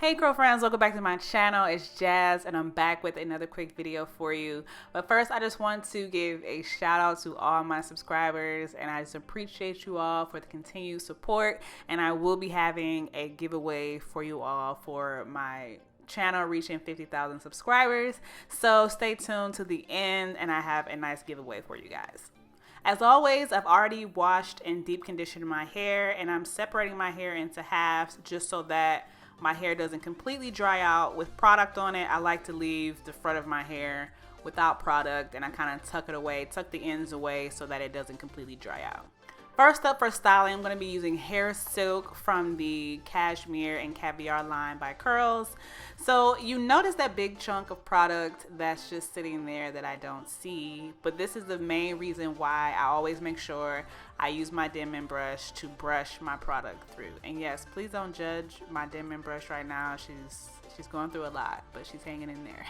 Hey girlfriends, welcome back to my channel. It's Jazz and I'm back with another quick video for you. But first I just want to give a shout out to all my subscribers, and I just appreciate you all for the continued support, and I will be having a giveaway for you all for my channel reaching 50,000 subscribers. So stay tuned to the end and I have a nice giveaway for you guys. As always, I've already washed and deep conditioned my hair, and I'm separating my hair into halves just so that my hair doesn't completely dry out with product on it. I like to leave the front of my hair without product, and I kind of tuck the ends away so that it doesn't completely dry out. First up for styling, I'm going to be using hair silk from the Cashmere and Caviar line by Curls. So you notice that big chunk of product that's just sitting there that I don't see, but this is the main reason why I always make sure I use my Denman brush to brush my product through. And yes, please don't judge my Denman brush right now. She's going through a lot, but she's hanging in there.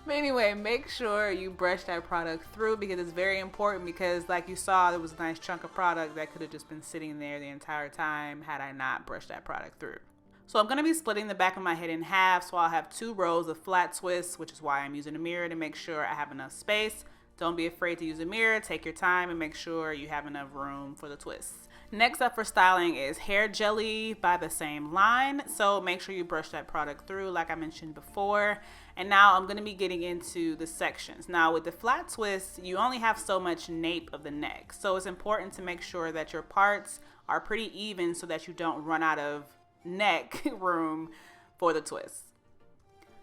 But anyway, make sure you brush that product through because it's very important, because like you saw, there was a nice chunk of product that could have just been sitting there the entire time had I not brushed that product through. So I'm going to be splitting the back of my head in half, so I'll have 2 rows of flat twists, which is why I'm using a mirror to make sure I have enough space. Don't be afraid to use a mirror. Take your time and make sure you have enough room for the twists. Next up for styling is hair Gelle by the same line. So make sure you brush that product through like I mentioned before. And now I'm going to be getting into the sections. Now with the flat twists, you only have so much nape of the neck. So it's important to make sure that your parts are pretty even so that you don't run out of neck room for the twists.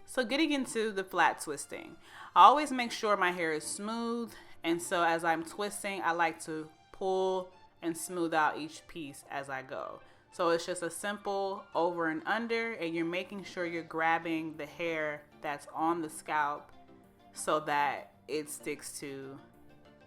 So getting into the flat twisting, I always make sure my hair is smooth. And so as I'm twisting, I like to pull and smooth out each piece as I go. So it's just a simple over and under, and you're making sure you're grabbing the hair that's on the scalp so that it sticks to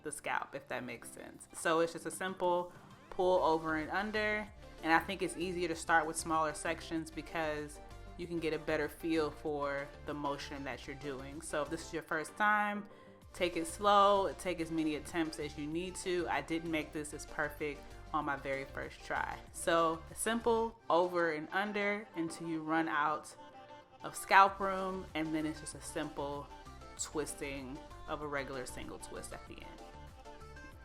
the scalp, if that makes sense. So it's just a simple pull over and under, and I think it's easier to start with smaller sections because you can get a better feel for the motion that you're doing. So if this is your first time, take it slow, take as many attempts as you need to. I didn't make this as perfect on my very first try. So a simple over and under until you run out of scalp room, and then it's just a simple twisting of a regular single twist at the end.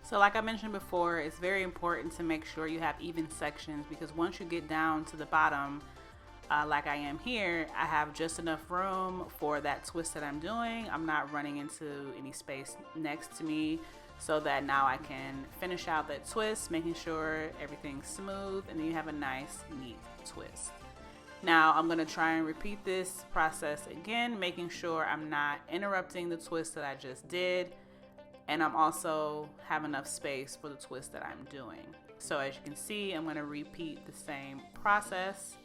So like I mentioned before, it's very important to make sure you have even sections, because once you get down to the bottom, like I am here, I have just enough room for that twist that I'm doing. I'm not running into any space next to me, so that now I can finish out that twist, making sure everything's smooth, and then you have a nice, neat twist. Now I'm going to try and repeat this process again, making sure I'm not interrupting the twist that I just did, and I'm also have enough space for the twist that I'm doing. So as you can see, I'm going to repeat the same process.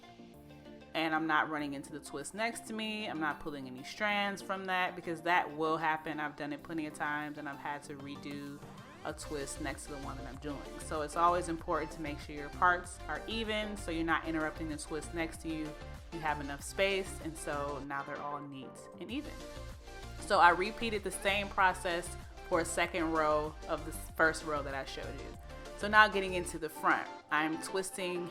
And I'm not running into the twist next to me. I'm not pulling any strands from that, because that will happen. I've done it plenty of times, and I've had to redo a twist next to the one that I'm doing. So it's always important to make sure your parts are even, so you're not interrupting the twist next to you. You have enough space, and so now they're all neat and even. So I repeated the same process for a second row of the first row that I showed you. So now getting into the front, I'm twisting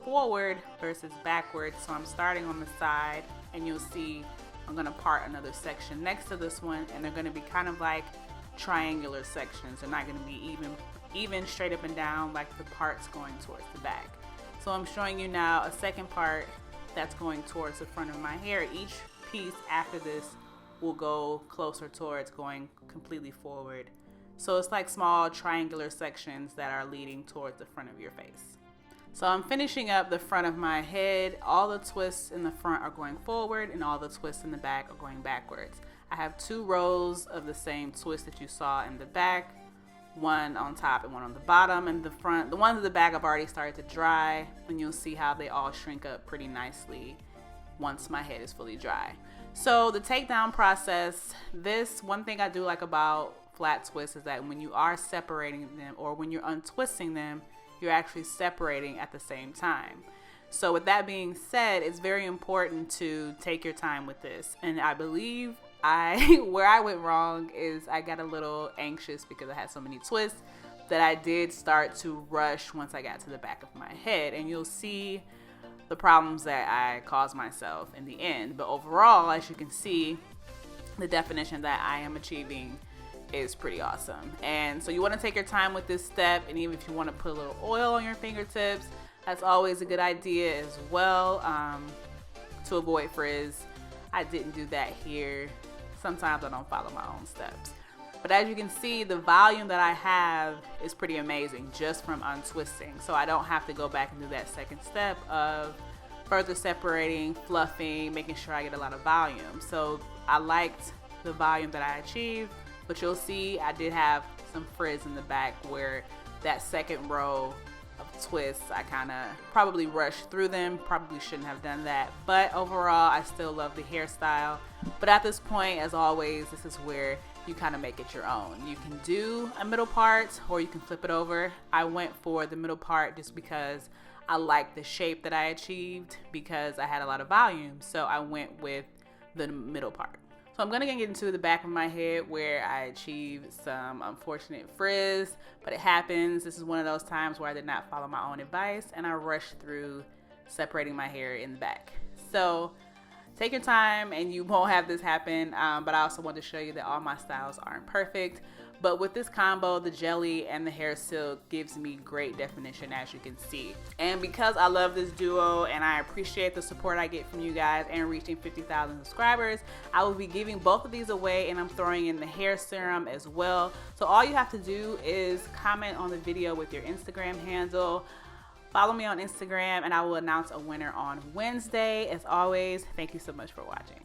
forward versus backwards. So I'm starting on the side, and you'll see I'm going to part another section next to this one, and they're going to be kind of like triangular sections. They're not going to be even straight up and down like the parts going towards the back. So I'm showing you now a second part that's going towards the front of my hair. Each piece after this will go closer towards going completely forward. So it's like small triangular sections that are leading towards the front of your face. So I'm finishing up the front of my head. All the twists in the front are going forward, and all the twists in the back are going backwards. I have 2 rows of the same twist that you saw in the back, one on top and one on the bottom. And the front, the ones in the back have already started to dry, and you'll see how they all shrink up pretty nicely once my head is fully dry. So the takedown process, this one thing I do like about flat twists is that when you are separating them, or when you're untwisting them, you're actually separating at the same time. So with that being said, it's very important to take your time with this. And I believe where I went wrong is I got a little anxious because I had so many twists that I did start to rush once I got to the back of my head. And you'll see the problems that I caused myself in the end. But overall, as you can see, the definition that I am achieving is pretty awesome. And so you want to take your time with this step, and even if you want to put a little oil on your fingertips, that's always a good idea as well, to avoid frizz. I didn't do that here. Sometimes I don't follow my own steps. But as you can see, the volume that I have is pretty amazing just from untwisting. So I don't have to go back and do that second step of further separating, fluffing, making sure I get a lot of volume. So I liked the volume that I achieved, but you'll see I did have some frizz in the back where that second row of twists, I kind of probably rushed through them. Probably shouldn't have done that. But overall, I still love the hairstyle. But at this point, as always, this is where you kind of make it your own. You can do a middle part or you can flip it over. I went for the middle part just because I like the shape that I achieved because I had a lot of volume. So I went with the middle part. So I'm gonna get into the back of my head where I achieved some unfortunate frizz, but it happens. This is one of those times where I did not follow my own advice and I rushed through separating my hair in the back. So take your time and you won't have this happen, but I also want to show you that all my styles aren't perfect. But with this combo, the Gelle and the hair silk gives me great definition, as you can see. And because I love this duo and I appreciate the support I get from you guys and reaching 50,000 subscribers, I will be giving both of these away, and I'm throwing in the hair serum as well. So all you have to do is comment on the video with your Instagram handle. Follow me on Instagram and I will announce a winner on Wednesday. As always, thank you so much for watching.